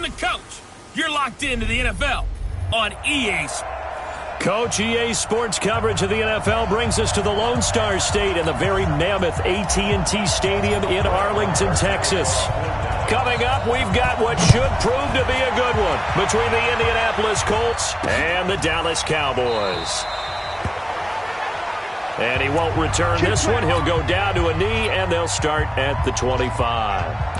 the coach. You're locked into the NFL on EA Sports. Coach, EA Sports coverage of the NFL brings us to the Lone Star State and the very mammoth AT&T Stadium in Arlington, Texas. Coming up, we've got what should prove to be a good one between the Indianapolis Colts and the Dallas Cowboys. And he won't return this one. He'll go down to a knee, and they'll start at the 25.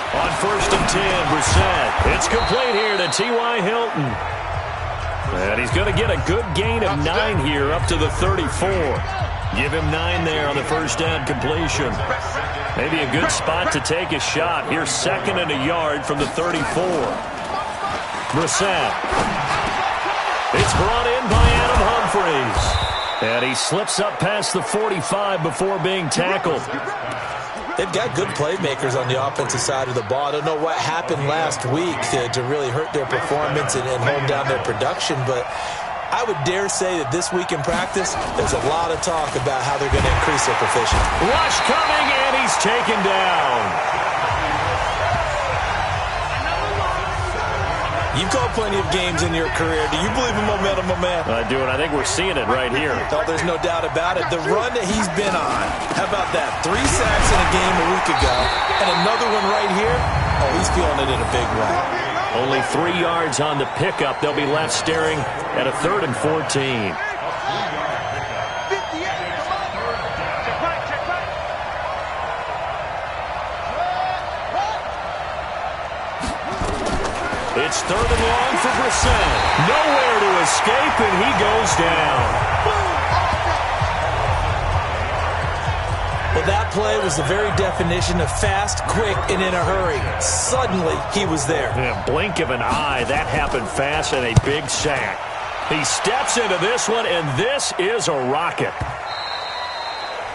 On 1st and 10, Brissett. It's complete here to T.Y. Hilton. And he's going to get a good gain of 9 here up to the 34. Give him 9 there on the first down completion. Maybe a good spot to take a shot. Here's 2nd and a yard from the 34. Brissett. It's brought in by Adam Humphries. And he slips up past the 45 before being tackled. They've got good playmakers on the offensive side of the ball. I don't know what happened last week to really hurt their performance and hold down their production, but I would dare say that this week in practice, there's a lot of talk about how they're going to increase their proficiency. Rush coming, and he's taken down. You've called plenty of games in your career. Do you believe in momentum, my man? I do, and I think we're seeing it right here. Oh, there's no doubt about it. The run that he's been on, how about that? 3 sacks in a game a week ago, and another one right here. Oh, he's feeling it in a big way. Only 3 yards on the pickup. They'll be left staring at a 3rd and 14. It's 3rd and long for Brissett. Nowhere to escape, and he goes down. Well, that play was the very definition of fast, quick, and in a hurry. Suddenly, he was there. In a blink of an eye, that happened fast, and a big sack. He steps into this one, and this is a rocket.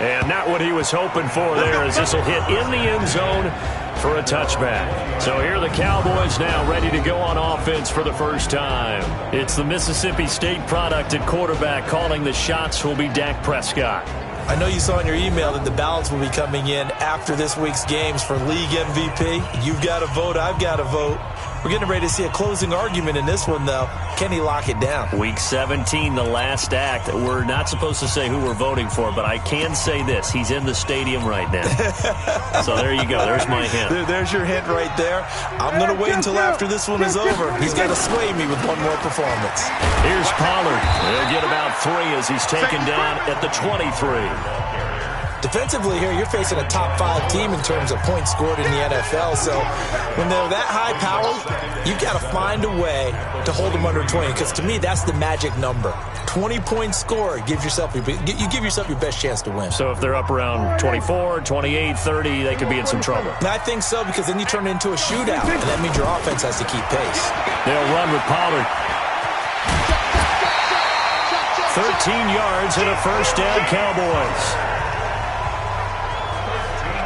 And not what he was hoping for there, as this will hit in the end zone for a touchback. So here are the Cowboys now ready to go on offense for the first time. It's the Mississippi State product at quarterback. Calling the shots will be Dak Prescott. I know you saw in your email that the ballots will be coming in after this week's games for league MVP. You've got to vote. I've got to vote. We're getting ready to see a closing argument in this one, though. Can he lock it down? Week 17, the last act. We're not supposed to say who we're voting for, but I can say this. He's in the stadium right now. So there you go. There's my hint. There's your hint right there. I'm going to wait until after this one is over. He's got to sway me with one more performance. Here's Pollard. He'll get about 3 as he's taken down at the 23. Defensively here, you're facing a top 5 team in terms of points scored in the NFL. So when they're that high powered, you've got to find a way to hold them under 20. Because to me, that's the magic number. 20 points scored, you give yourself your best chance to win. So if they're up around 24, 28, 30, they could be in some trouble. And I think so, because then you turn it into a shootout, and that means your offense has to keep pace. They'll run with Pollard. 13 yards and a first down, Cowboys.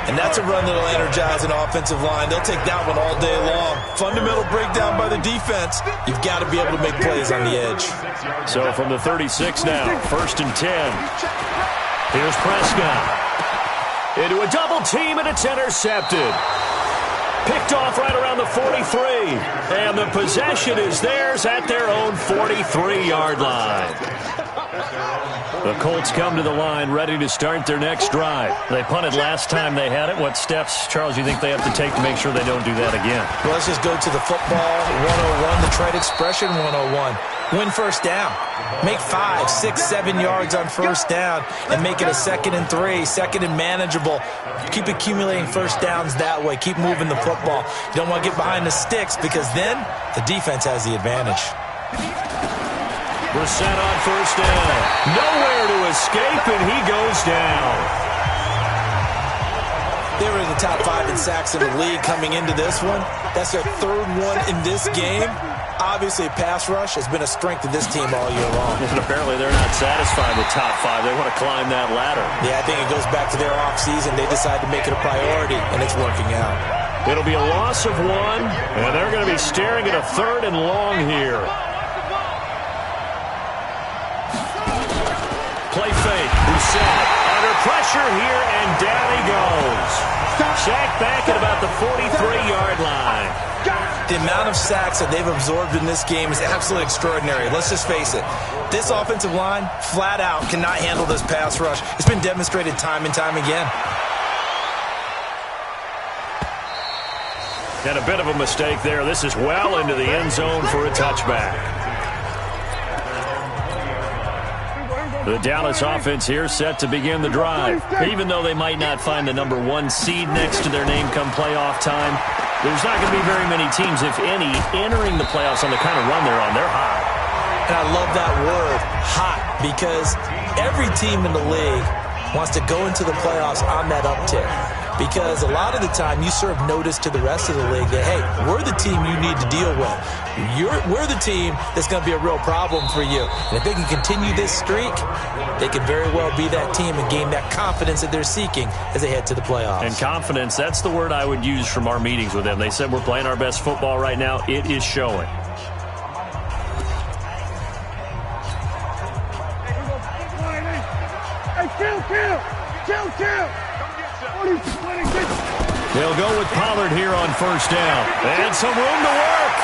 And that's a run that will energize an offensive line. They'll take that one all day long. Fundamental breakdown by the defense. You've got to be able to make plays on the edge. So from the 36 now, 1st and 10. Here's Prescott. Into a double team, and it's intercepted. Picked off right around the 43. And the possession is theirs at their own 43-yard line. The Colts come to the line ready to start their next drive. They punted last time they had it. What steps, Charles, you think they have to take to make sure they don't do that again? Well, let's just go to the football 101, the trade expression 101. Win first down. Make 5, 6, 7 yards on first down and make it a 2nd and 3, 2nd and manageable. Keep accumulating first downs that way. Keep moving the football. You don't want to get behind the sticks, because then the defense has the advantage. Brissett on first down. Nowhere to escape, and he goes down. They were in the top 5 in sacks in the league coming into this one. That's their 3rd one in this game. Obviously, pass rush has been a strength of this team all year long. And apparently they're not satisfied with top 5. They want to climb that ladder. Yeah, I think it goes back to their offseason. They decided to make it a priority, and it's working out. It'll be a loss of 1, and they're going to be staring at a 3rd and long here. play fake. Brissett under pressure here, and down he goes. Sacked back at about the 43-yard line. The amount of sacks that they've absorbed in this game is absolutely extraordinary. Let's just face it. This offensive line, flat out, cannot handle this pass rush. It's been demonstrated time and time again. And a bit of a mistake there. This is well into the end zone for a touchback. The Dallas offense here set to begin the drive. Even though they might not find the number 1 seed next to their name come playoff time, there's not going to be very many teams, if any, entering the playoffs on the kind of run they're on. They're hot. And I love that word, hot, because every team in the league wants to go into the playoffs on that uptick. Because a lot of the time you serve notice to the rest of the league that, hey, we're the team you need to deal with. We're the team that's going to be a real problem for you. And if they can continue this streak, they could very well be that team and gain that confidence that they're seeking as they head to the playoffs. And confidence, that's the word I would use from our meetings with them. They said we're playing our best football right now. It is showing. Kill. They'll go with Pollard here on first down. And some room to work.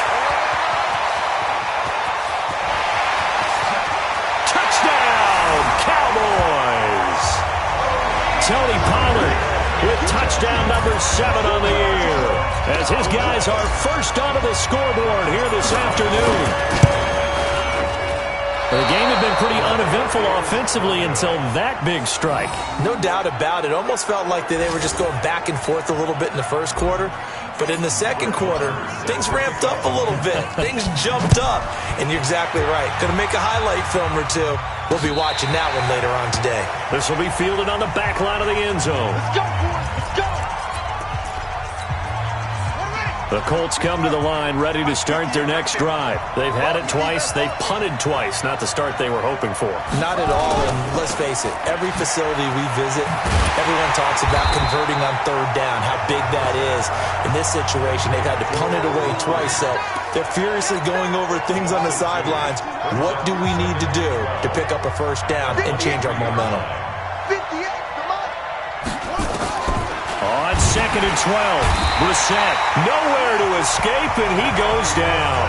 Touchdown, Cowboys. Tony Pollard with touchdown number 7 on the year, as his guys are first onto the scoreboard here this afternoon. The game had been pretty uneventful offensively until that big strike. No doubt about it. Almost felt like they were just going back and forth a little bit in the first quarter. But in the second quarter, things ramped up a little bit. Things jumped up. And you're exactly right. Going to make a highlight film or two. We'll be watching that one later on today. This will be fielded on the back line of the end zone. Let's go, boys. Let's go. The Colts come to the line ready to start their next drive. They've had it twice. They've punted twice. Not the start they were hoping for. Not at all. And let's face it, every facility we visit, everyone talks about converting on third down, how big that is. In this situation, they've had to punt it away twice. So they're furiously going over things on the sidelines. What do we need to do to pick up a first down and change our momentum? 58, come on. On 2nd and 12, Brissett nowhere to escape, and he goes down.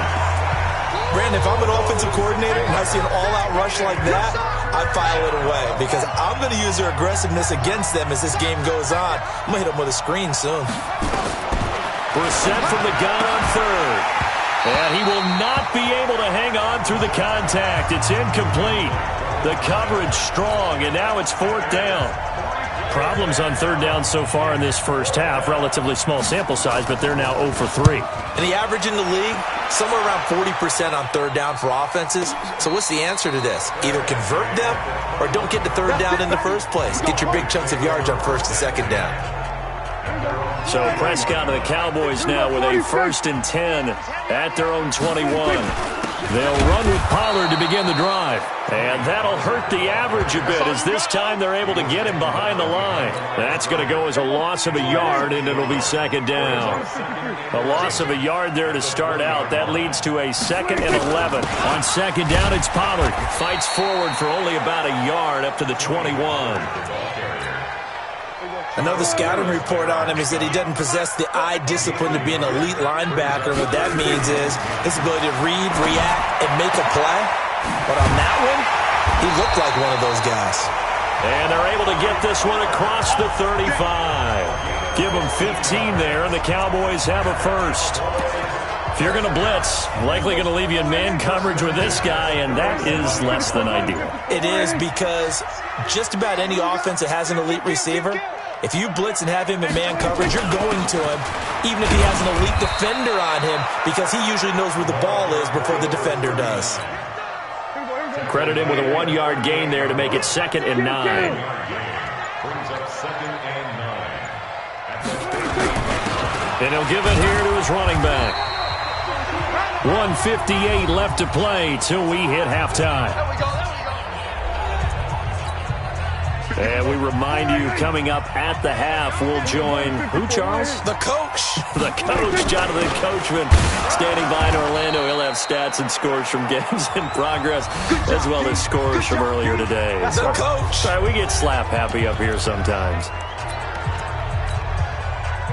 Brandon, if I'm an offensive coordinator and I see an all-out rush like that, I file it away because I'm going to use their aggressiveness against them as this game goes on. I'm going to hit them with a screen soon. Brissett from the gun on 3rd. And he will not be able to hang on through the contact. It's incomplete. The coverage strong, and now it's 4th down. Problems on 3rd down so far in this first half. Relatively small sample size, but they're now 0 for 3. And the average in the league, somewhere around 40% on 3rd down for offenses. So what's the answer to this? Either convert them or don't get to 3rd down in the first place. Get your big chunks of yards on 1st and 2nd down. So Prescott and the Cowboys now with a 1st and 10 at their own 21. They'll run with Pollard to begin the drive. And that'll hurt the average a bit as this time they're able to get him behind the line. That's going to go as a loss of a yard, and it'll be 2nd down. A loss of a yard there to start out. That leads to a 2nd and 11. On 2nd down, it's Pollard. Fights forward for only about a yard up to the 21. Another scouting report on him is that he doesn't possess the eye discipline to be an elite linebacker. What that means is his ability to read, react, and make a play. But on that one, he looked like one of those guys. And they're able to get this one across the 35. Give them 15 there, and the Cowboys have a 1st. If you're going to blitz, likely going to leave you in man coverage with this guy, and that is less than ideal. It is because just about any offense that has an elite receiver, if you blitz and have him in man coverage, you're going to him, even if he has an elite defender on him, because he usually knows where the ball is before the defender does. Credit him with a 1-yard gain there to make it 2nd and 9. And he'll give it here to his running back. 1:58 left to play till we hit halftime. And we remind you, coming up at the half, we'll join who, Charles? The coach. The coach, Jonathan Coachman, standing by in Orlando. He'll have stats and scores from games in progress, as well as scores from earlier today. The coach. All right, we get slap happy up here sometimes.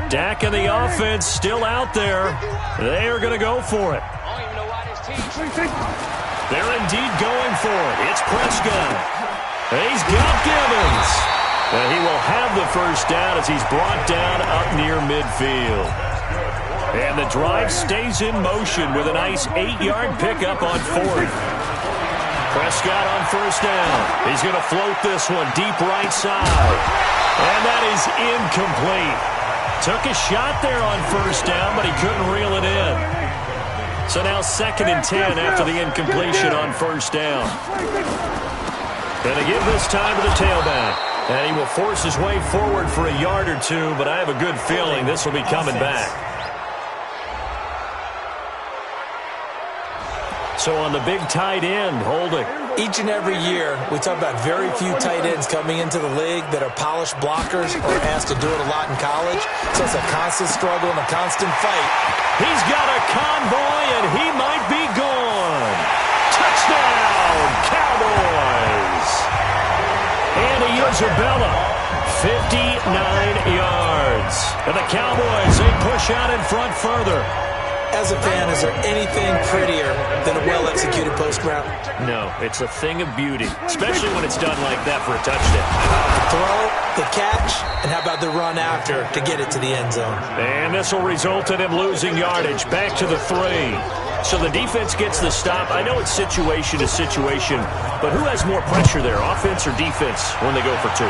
Dak and the offense still out there. They are going to go for it. They're indeed going for it. It's Prescott. He's got Gibbons. And he will have the first down as he's brought down up near midfield. And the drive stays in motion with a nice 8-yard pickup on fourth. Prescott on first down. He's going to float this one deep right side. And that is incomplete. Took a shot there on first down, but he couldn't reel it in. So now 2nd and 10 after the incompletion on first down. Going to give this time to the tailback. And he will force his way forward for a yard or two, but I have a good feeling this will be coming back. So on the big tight end, holding. Each and every year, we talk about very few tight ends coming into the league that are polished blockers or asked to do it a lot in college. So it's a constant struggle and a constant fight. He's got a convoy, and he might be gone. Touchdown, Cowboys. Andy Isabella, 59 yards. And the Cowboys, they push out in front further. As a fan, is there anything prettier than a well-executed post route? No, it's a thing of beauty, especially when it's done like that for a touchdown. The throw, the catch, and how about the run after to get it to the end zone? And this will result in him losing yardage back to the 3. So the defense gets the stop. I know it's situation to situation, but who has more pressure there, offense or defense, when they go for 2?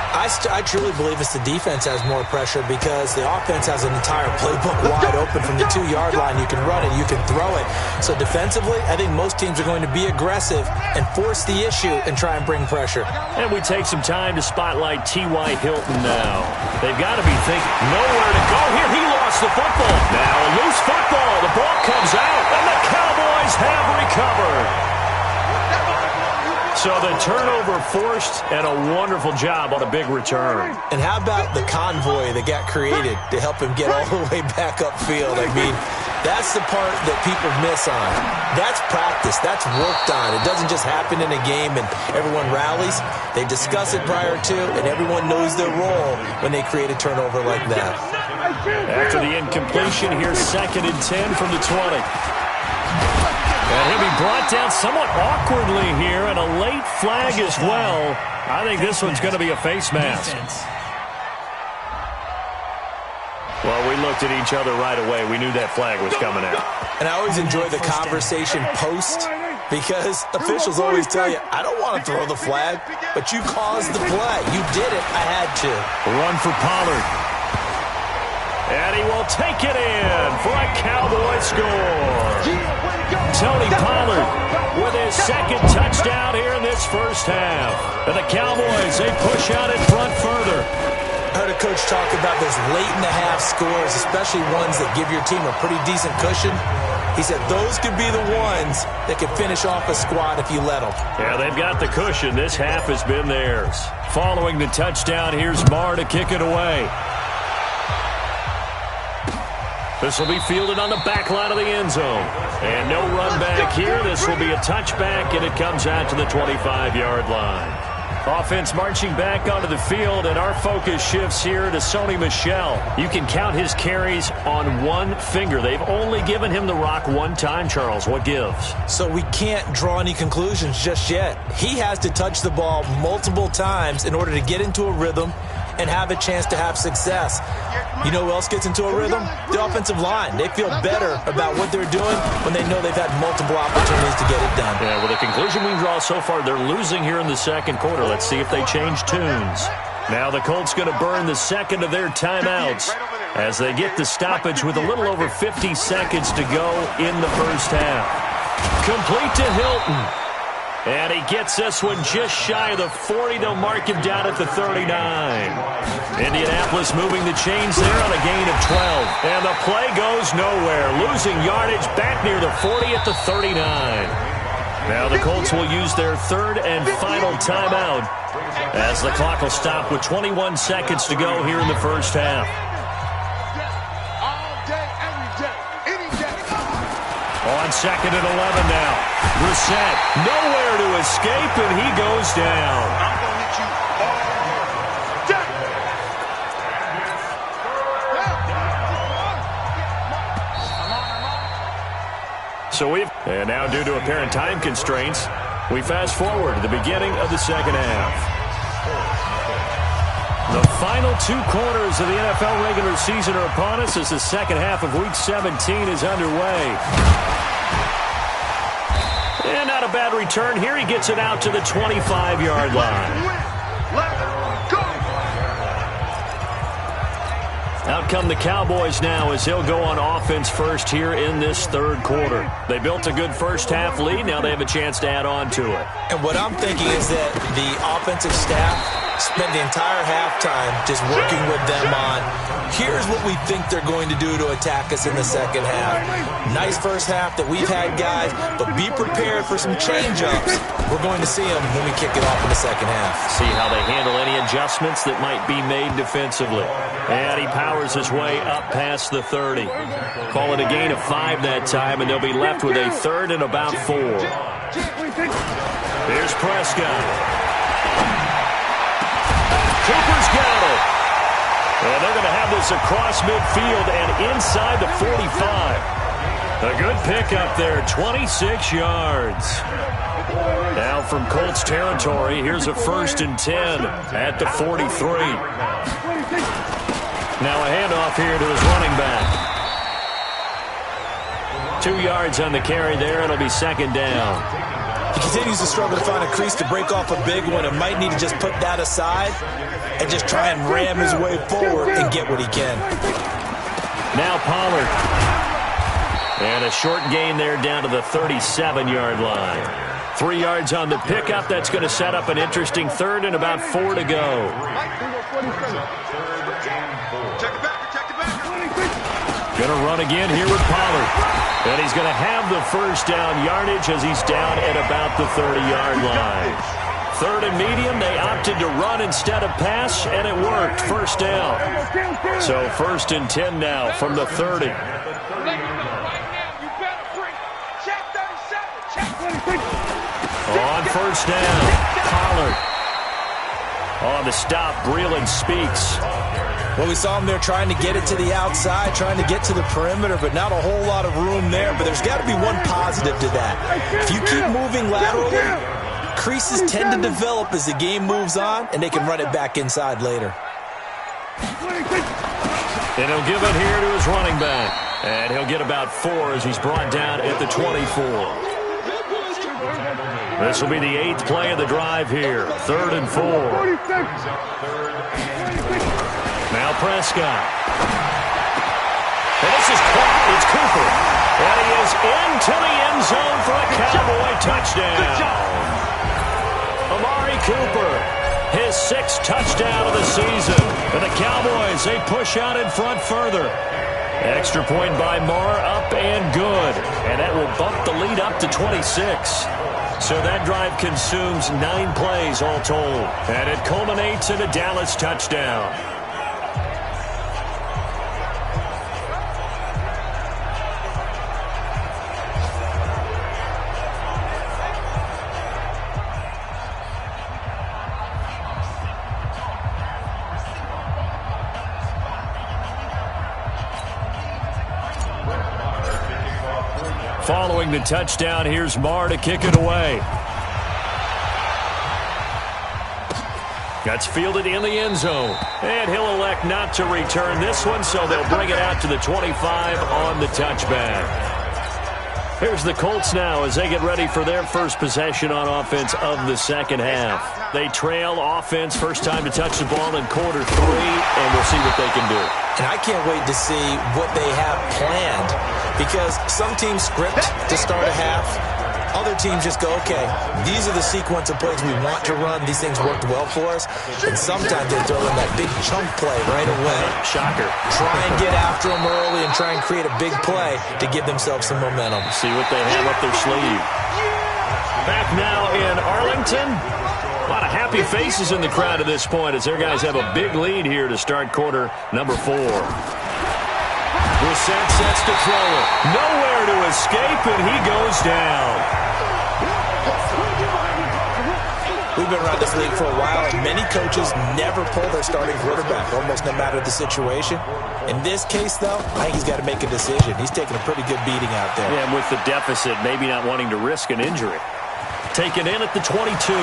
I truly believe it's the defense has more pressure because the offense has an entire playbook wide open from the 2-yard line. You can run it, you can throw it. So defensively, I think most teams are going to be aggressive and force the issue and try and bring pressure. And we take some time to spotlight T.Y. Hilton now. They've got to be thinking nowhere to go here. He lost the football. Now a loose football. The ball comes out, and the Cowboys have recovered. So the turnover forced, and a wonderful job on a big return. And how about the convoy that got created to help him get all the way back upfield? I mean, that's the part that people miss on. That's practice. That's worked on. It doesn't just happen in a game and everyone rallies. They discuss it prior to, and everyone knows their role when they create a turnover like that. After the incompletion, here's 2nd and 10 from the 20. And he'll be brought down somewhat awkwardly here, and a late flag as well. I think this one's going to be a face mask. Well, we looked at each other right away. We knew that flag was coming out. And I always enjoy the conversation post because officials always tell you, I don't want to throw the flag, but you caused the play. You did it. I had to. Run for Pollard. And he will take it in for a Cowboy score. Tony Pollard with his 2nd touchdown here in this first half. And the Cowboys, they push out in front further. I heard a coach talk about those late-in-the-half scores, especially ones that give your team a pretty decent cushion. He said those could be the ones that could finish off a squad if you let them. Yeah, they've got the cushion. This half has been theirs. Following the touchdown, here's Marr to kick it away. This will be fielded on the back line of the end zone. And no run back here. This will be a touchback, and it comes out to the 25-yard line. Offense marching back onto the field, and our focus shifts here to Sony Michel. You can count his carries on one finger. They've only given him the rock one time, Charles. What gives? So we can't draw any conclusions just yet. He has to touch the ball multiple times in order to get into a rhythm and have a chance to have success. You know who else gets into a rhythm? The offensive line. They feel better about what they're doing when they know they've had multiple opportunities to get it done. Yeah, well, the conclusion we draw so far, they're losing here in the second quarter. Let's see if they change tunes. Now the Colts going to burn the second of their timeouts as they get the stoppage with a little over 50 seconds to go in the first half. Complete to Hilton. And he gets this one just shy of the 40. They'll mark him down at the 39. Indianapolis moving the chains there on a gain of 12. And the play goes nowhere. Losing yardage back near the 40 at the 39. Now the Colts will use their third and final timeout as the clock will stop with 21 seconds to go here in the first half. On second and 11 now. Brissett, nowhere to escape, and he goes down. I'm going to hit you And now due to apparent time constraints, we fast forward to the beginning of the second half. The final 2 quarters of the NFL regular season are upon us as the second half of Week 17 is underway. And not a bad return here. He gets it out to the 25-yard line. Out come the Cowboys now as he'll go on offense first here in this third quarter. They built a good first half lead. Now they have a chance to add on to it. And what I'm thinking is that the offensive staff spent the entire halftime just working with them on, here's what we think they're going to do to attack us in the second half. Nice first half that we've had, guys, but be prepared for some change-ups. We're going to see them when we kick it off in the second half. See how they handle any adjustments that might be made defensively. And he powers his way up past the 30. Call it a gain of 5 that time, and they'll be left with a third and about 4. Here's Prescott. Cooper's got it. And they're going to have this across midfield and inside the 45. A good pickup there, 26 yards. Now from Colts territory, here's a 1st and 10 at the 43. Now a handoff here to his running back. 2 yards on the carry there. It'll be second down. He continues to struggle to find a crease to break off a big one and might need to just put that aside and just try and ram his way forward and get what he can. Now Pollard. And a short gain there down to the 37-yard line. 3 yards on the pickup. That's going to set up an interesting third and about 4 to go. Going to run again here with Pollard. And he's going to have the first down yardage as he's down at about the 30-yard line. Third and medium, they opted to run instead of pass, and it worked. First down. So 1st and 10 now from the 30. On first down, Pollard. On the stop, Breeland speaks. Well, we saw him there trying to get it to the outside, trying to get to the perimeter, but not a whole lot of room there. But there's got to be one positive to that. If you keep moving laterally, creases tend to develop as the game moves on, and they can run it back inside later. And he'll give it here to his running back. And he'll get about 4 as he's brought down at the 24. This will be the 8th play of the drive here. 3rd and 4. Now Prescott. And this is caught. It's Cooper. And he is into the end zone for a Cowboy touchdown. Amari Cooper, his 6th touchdown of the season. And the Cowboys, they push out in front further. Extra point by Marr, up and good. And that will bump the lead up to 26. So that drive consumes 9 plays all told. And it culminates in a Dallas touchdown. Following the touchdown, here's Marr to kick it away. That's fielded in the end zone. And he'll elect not to return this one, so they'll bring it out to the 25 on the touchback. Here's the Colts now as they get ready for their first possession on offense of the second half. They trail offense, first time to touch the ball in quarter 3, and we'll see what they can do. And I can't wait to see what they have planned, because some teams script to start a half. Other teams just go, okay, these are the sequence of plays we want to run. These things worked well for us. And sometimes they throw in that big chunk play right away. Shocker. Try and get after them early and try and create a big play to give themselves some momentum. See what they have up their sleeve. Back now in Arlington. A lot of happy faces in the crowd at this point as their guys have a big lead here to start quarter number 4. Brissett sets to throw it. Nowhere to escape, and he goes down. We've been around this league for a while, and many coaches never pull their starting quarterback, almost no matter the situation. In this case, though, I think he's got to make a decision. He's taking a pretty good beating out there. Yeah, and with the deficit, maybe not wanting to risk an injury. Taken in at the 22.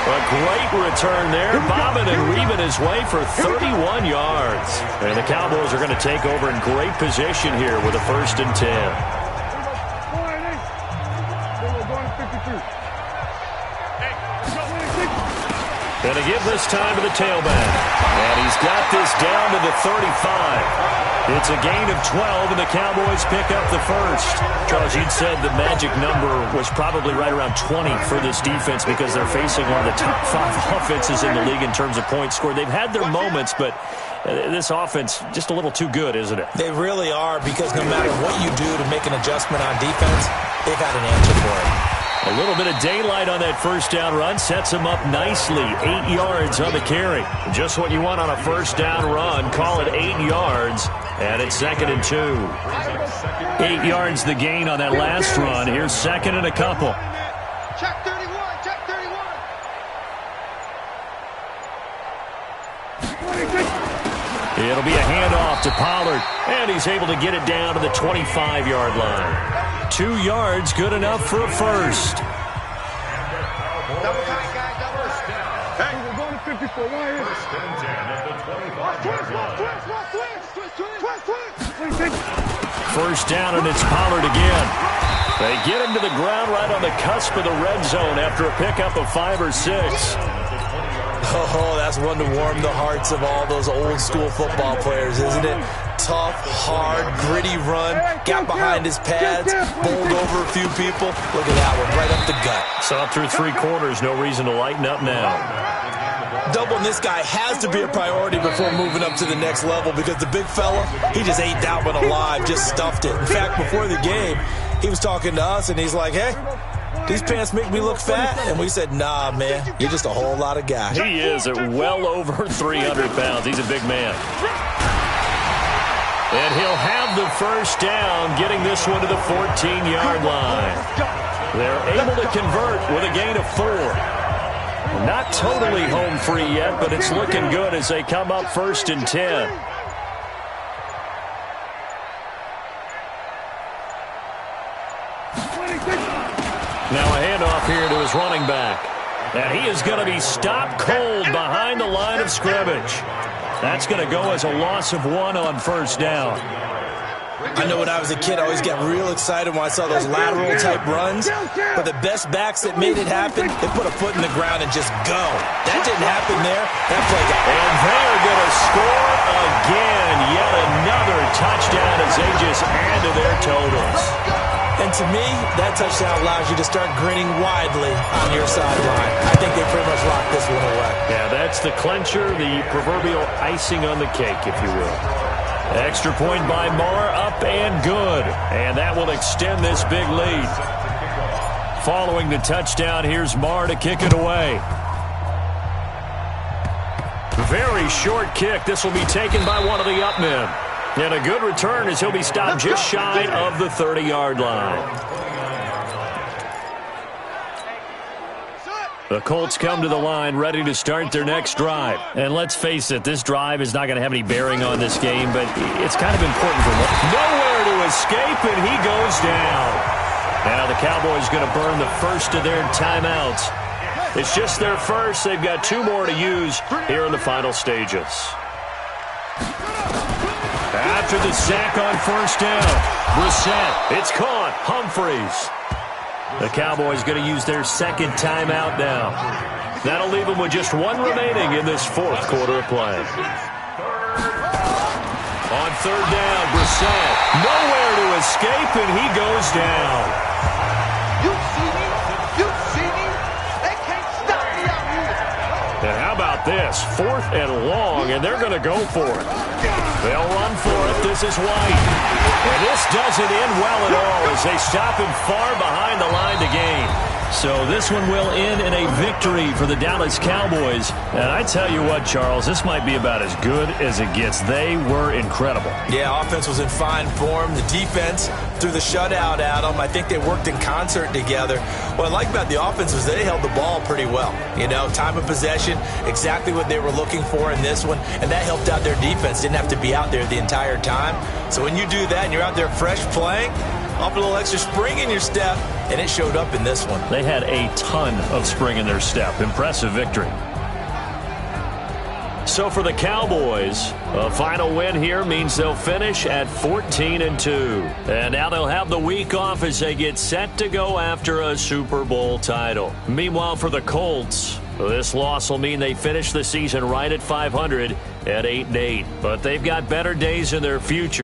A great return there, bobbing and weaving his way for 31 yards. And the Cowboys are going to take over in great position here with a 1st and 10. Going to give this time to the tailback. And he's got this down to the 35. It's a gain of 12, and the Cowboys pick up the 1st. Charles, you'd said the magic number was probably right around 20 for this defense because they're facing one of the top 5 offenses in the league in terms of points scored. They've had their moments, but this offense just a little too good, isn't it? They really are, because no matter what you do to make an adjustment on defense, they've had an answer for it. A little bit of daylight on that 1st down run sets him up nicely. 8 yards on the carry. Just what you want on a 1st down run. Call it 8 yards, and it's 2nd and 2. 8 yards the gain on that last run. Here's 2nd and a couple. Check 31, check 31. It'll be a handoff to Pollard, and he's able to get it down to the 25-yard line. 2 yards, good enough for a 1st. Double tight, guys, double. Hey, we're going to 54. Right here. 1st and 10 at the 25. 1st down, and it's Pollard again. They get him to the ground right on the cusp of the red zone after a pickup of 5 or 6. Oh, that's one to warm the hearts of all those old-school football players, isn't it? Tough, hard, gritty run, got behind his pads, bowled over a few people. Look at that one, right up the gut. Saw through 3 quarters, no reason to lighten up now. Doubling this guy has to be a priority before moving up to the next level, because the big fella, he just ate that one alive, just stuffed it. In fact, before the game, he was talking to us, and he's like, hey, these pants make me look fat? And we said, nah, man, you're just a whole lot of guy. He is at well over 300 pounds. He's a big man. And he'll have the 1st down, getting this one to the 14-yard line. They're able to convert with a gain of 4. Not totally home free yet, but it's looking good as they come up 1st and 10. Now a handoff here to his running back. And he is going to be stopped cold behind the line of scrimmage. That's going to go as a loss of 1 on 1st down. I know when I was a kid, I always got real excited when I saw those lateral-type runs. But the best backs that made it happen, they put a foot in the ground and just go. That didn't happen there. That play got... And they're going to score again. Yet another touchdown as they just add to their totals. And to me, that touchdown allows you to start grinning widely on your sideline. I think they pretty much locked this one away. Yeah, that's the clincher, the proverbial icing on the cake, if you will. Extra point by Marr, up and good. And that will extend this big lead. Following the touchdown, here's Marr to kick it away. Very short kick. This will be taken by one of the up men. And a good return as he'll be stopped just shy of the 30-yard line. The Colts come to the line ready to start their next drive. And let's face it, this drive is not going to have any bearing on this game, but it's kind of important for them. Nowhere to escape, and he goes down. Now the Cowboys going to burn the 1st of their timeouts. It's just their 1st. They've got 2 more to use here in the final stages. After the sack on 1st down, Brissett, it's caught, Humphreys. The Cowboys going to use their 2nd timeout now. That'll leave them with just 1 remaining in this 4th quarter of play. On 3rd down, Brissett, nowhere to escape, and he goes down. You see me? You see me? They can't stop me out here. And how about this? pass. 4th and long, and they're going to go for it. They'll run for it. This is White. And this doesn't end well at all as they stop him far behind the line to gain. So this one will end in a victory for the Dallas Cowboys. And I tell you what, Charles, this might be about as good as it gets. They were incredible. Yeah, offense was in fine form. The defense threw the shutout at them. I think they worked in concert together. What I like about the offense was they held the ball pretty well. You know, time of possession, exactly what they were looking for in this one, and that helped out their defense. Didn't have to be out there the entire time. So when you do that and you're out there fresh playing, up a little extra spring in your step, and it showed up in this one. They had a ton of spring in their step. Impressive victory. So for the Cowboys, a final win here means they'll finish at 14-2. And now they'll have the week off as they get set to go after a Super Bowl title. Meanwhile, for the Colts, this loss will mean they finish the season right at 500 at 8-8. But they've got better days in their future.